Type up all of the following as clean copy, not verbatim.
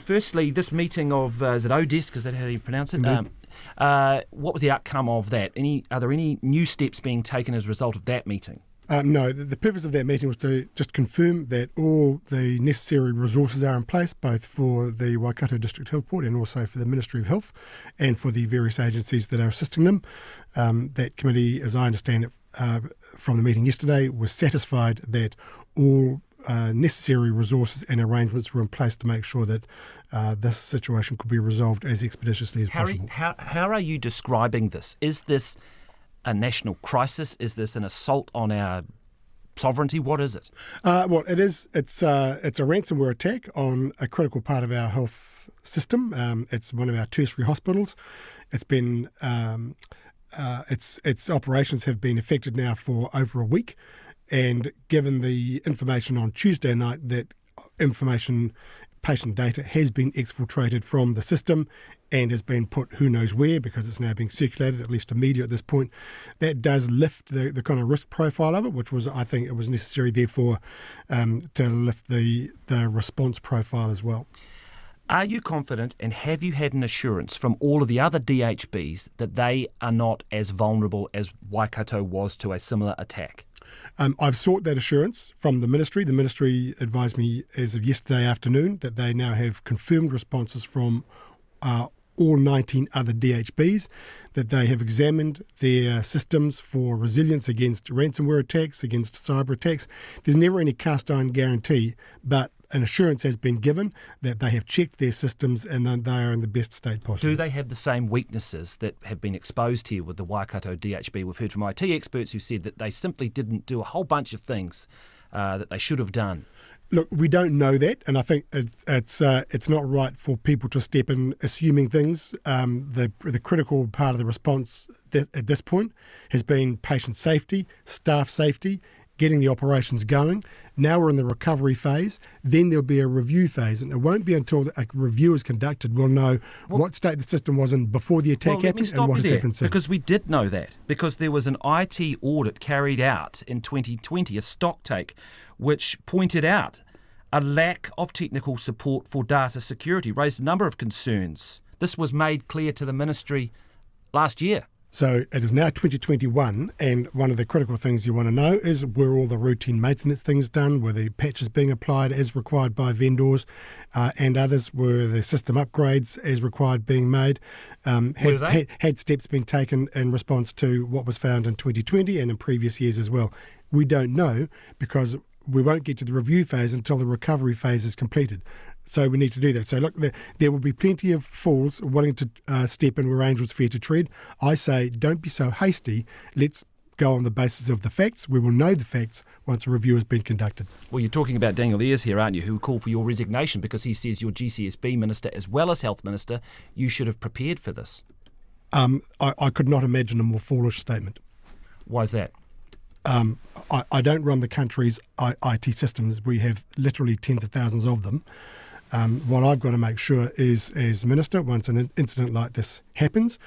firstly, this meeting of, is it ODESK, is that how you pronounce it? What was the outcome of that? Are there any new steps being taken as a result of that meeting? No, the purpose of that meeting was to just confirm that all the necessary resources are in place, both for the Waikato District Health Board and also for the Ministry of Health and for the various agencies that are assisting them. That committee, as I understand it from the meeting yesterday, was satisfied that all necessary resources and arrangements were in place to make sure that this situation could be resolved as expeditiously as possible. How are you describing this? Is this a national crisis? Is this an assault on our sovereignty? What is it? Well, it is. It's a ransomware attack on a critical part of our health system. It's one of our tertiary hospitals. It's been its operations have been affected now for over a week, and given the information on Tuesday night that patient data has been exfiltrated from the system and has been put who knows where, because it's now being circulated, at least to media at this point, that does lift the kind of risk profile of it, which was, I think it was necessary, therefore, to lift the response profile as well. Are you confident, and have you had an assurance from all of the other DHBs that they are not as vulnerable as Waikato was to a similar attack? I've sought that assurance from the Ministry. The Ministry advised me as of yesterday afternoon that they now have confirmed responses from all 19 other DHBs, that they have examined their systems for resilience against ransomware attacks, against cyber attacks. There's never any cast iron guarantee, but an assurance has been given that they have checked their systems and that they are in the best state possible. Do they have the same weaknesses that have been exposed here with the Waikato DHB? We've heard from IT experts who said that they simply didn't do a whole bunch of things that they should have done. Look, we don't know that, and I think it's not right for people to step in assuming things. The critical part of the response at this point has been patient safety, staff safety, getting the operations going. Now we're in the recovery phase. Then there'll be a review phase, and it won't be until a review is conducted we'll know what state the system was in before the attack happened and what has happened since. Because we did know that, because there was an IT audit carried out in 2020, a stock take, which pointed out a lack of technical support for data security, raised a number of concerns. This was made clear to the Ministry last year. So it is now 2021, and one of the critical things you want to know is, were all the routine maintenance things done? Were the patches being applied as required by vendors and others? Were the system upgrades as required being made? Had steps been taken in response to what was found in 2020 and in previous years as well? We don't know, because we won't get to the review phase until the recovery phase is completed. So we need to do that. So look, there will be plenty of fools wanting to step in where angels fear to tread. I say, don't be so hasty. Let's go on the basis of the facts. We will know the facts once a review has been conducted. Well, you're talking about Daniel Ayres here, aren't you, who called for your resignation because he says you're GCSB Minister as well as Health Minister. You should have prepared for this. I could not imagine a more foolish statement. Why is that? I don't run the country's IT systems. We have literally tens of thousands of them. What I've got to make sure is, as Minister, once an incident like this happens,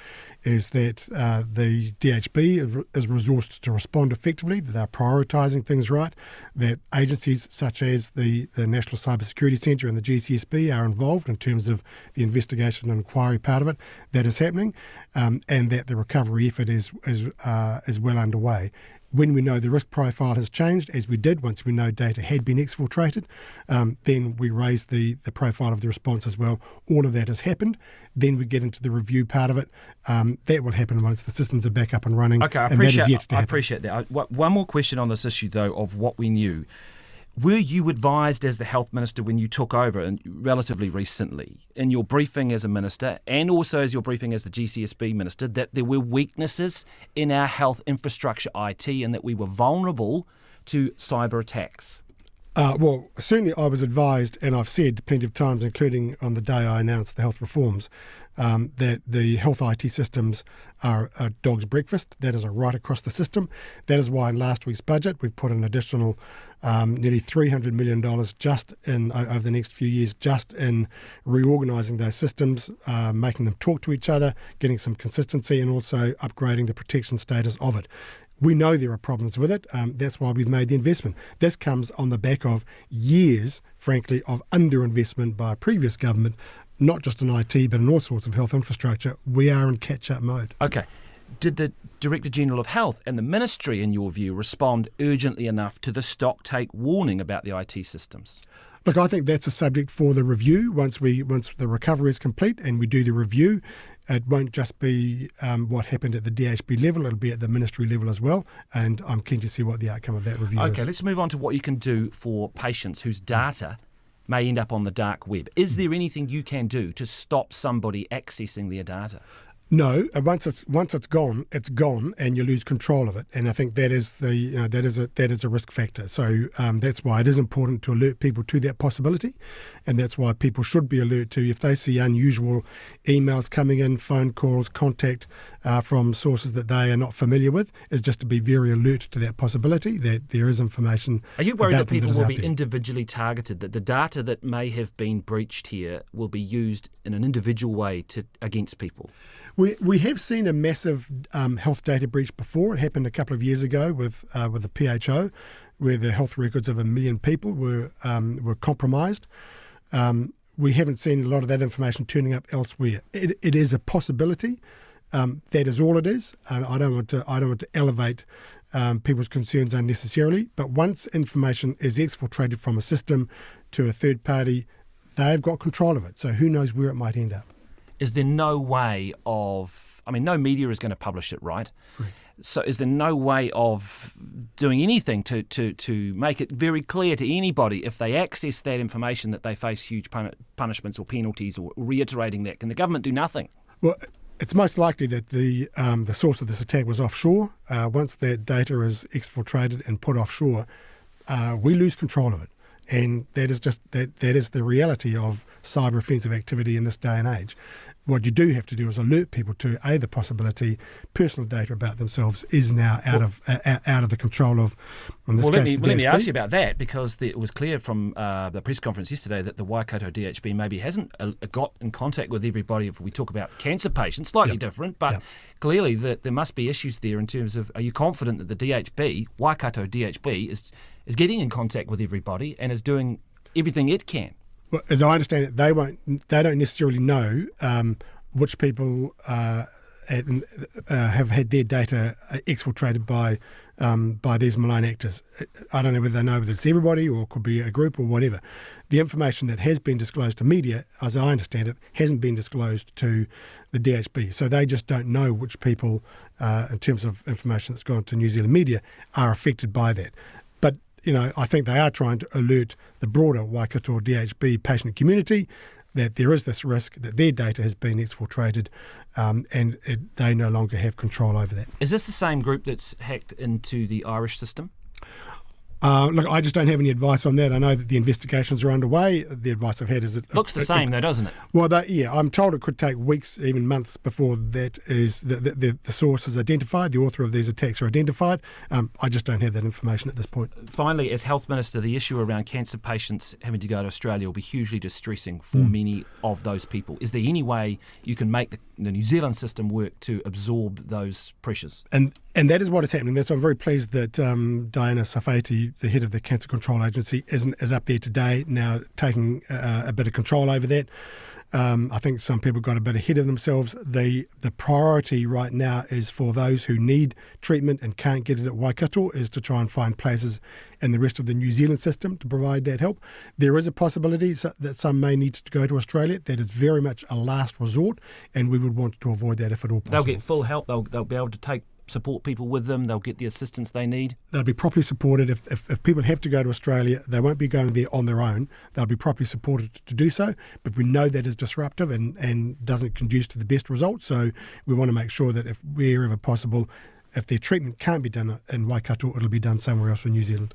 is that the DHB is resourced to respond effectively, that they're prioritising things right, that agencies such as the National Cyber Security Centre and the GCSB are involved in terms of the investigation and inquiry part of it, that is happening, and that the recovery effort is well underway. When we know the risk profile has changed, as we did once we know data had been exfiltrated, then we raise the profile of the response as well. All of that has happened. Then we get into the review part of it. That will happen once the systems are back up and running. Okay, I appreciate that. One more question on this issue, though, of what we knew. Were you advised as the Health Minister when you took over, and relatively recently, in your briefing as a Minister and also as your briefing as the GCSB Minister, that there were weaknesses in our health infrastructure IT and that we were vulnerable to cyber attacks? Well, certainly I was advised, and I've said plenty of times, including on the day I announced the health reforms, that the health IT systems are a dog's breakfast. That is a right across the system. That is why in last week's budget we've put an additional nearly $300 million just in over the next few years, just in reorganising those systems, making them talk to each other, getting some consistency, and also upgrading the protection status of it. We know there are problems with it. That's why we've made the investment. This comes on the back of years, frankly, of underinvestment by a previous government, not just in IT, but in all sorts of health infrastructure. We are in catch-up mode. Okay. Did the Director General of Health and the Ministry, in your view, respond urgently enough to the stocktake warning about the IT systems? Look, I think that's a subject for the review. Once the recovery is complete and we do the review, it won't just be what happened at the DHB level, it'll be at the ministry level as well, and I'm keen to see what the outcome of that review is. Okay, let's move on to what you can do for patients whose data may end up on the dark web. Is there anything you can do to stop somebody accessing their data? No, once it's gone, and you lose control of it. And I think that is that is a risk factor. So that's why it is important to alert people to that possibility, and that's why people should be alert to if they see unusual emails coming in, phone calls, contact from sources that they are not familiar with, is just to be very alert to that possibility that there is information. Are you worried about that people them will that be is out there. individually targeted, that the data that may have been breached here will be used in an individual way against people? We have seen a massive health data breach before. It happened a couple of years ago with the PHO, where the health records of 1 million people were compromised. We haven't seen a lot of that information turning up elsewhere. It is a possibility. That is all it is. I don't want to elevate people's concerns unnecessarily. But once information is exfiltrated from a system to a third party, they've got control of it. So who knows where it might end up. Is there no way of... I mean, no media is going to publish it, right? Right. So is there no way of doing anything to make it very clear to anybody if they access that information that they face huge punishments or penalties, or reiterating that? Can the government do nothing? Well, it's most likely that the source of this attack was offshore. Once that data is exfiltrated and put offshore, we lose control of it. And that is just that is the reality of cyber offensive activity in this day and age. What you do have to do is alert people to the possibility personal data about themselves is now out of the control of. In this case, let me ask you about that, because it was clear from the press conference yesterday that the Waikato DHB maybe hasn't got in contact with everybody. If we talk about cancer patients, slightly different, but clearly that there must be issues there in terms of. Are you confident that the DHB, Waikato DHB, is getting in contact with everybody and is doing everything it can? Well, as I understand it, they don't necessarily know which people have had their data exfiltrated by these malign actors. I don't know whether they know whether it's everybody or it could be a group or whatever. The information that has been disclosed to media, as I understand it, hasn't been disclosed to the DHB. So they just don't know which people, in terms of information that's gone to New Zealand media, are affected by that. But I think they are trying to alert the broader Waikato DHB patient community that there is this risk that their data has been exfiltrated, and they no longer have control over that. Is this the same group that's hacked into the Irish system? Look, I just don't have any advice on that. I know that the investigations are underway. The advice I've had is that looks the same, though, doesn't it? Well, I'm told it could take weeks, even months, before that is the source is identified, the author of these attacks are identified. I just don't have that information at this point. Finally, as Health Minister, the issue around cancer patients having to go to Australia will be hugely distressing for many of those people. Is there any way you can make the New Zealand system work to absorb those pressures? And that is what is happening. That's why I'm very pleased that Diana Safati, the head of the Cancer Control Agency, is up there today now taking a bit of control over that. I think some people got a bit ahead of themselves. The priority right now is for those who need treatment and can't get it at Waikato is to try and find places in the rest of the New Zealand system to provide that help. There is a possibility that some may need to go to Australia. That is very much a last resort, and we would want to avoid that if at all possible. They'll get full help. They'll be able to support people with them. They'll get the assistance they need. They'll be properly supported. If people have to go to Australia, they won't be going there on their own. They'll be properly supported to do so. But we know that is disruptive and doesn't conduce to the best results. So we want to make sure that if wherever possible, if their treatment can't be done in Waikato, it'll be done somewhere else in New Zealand.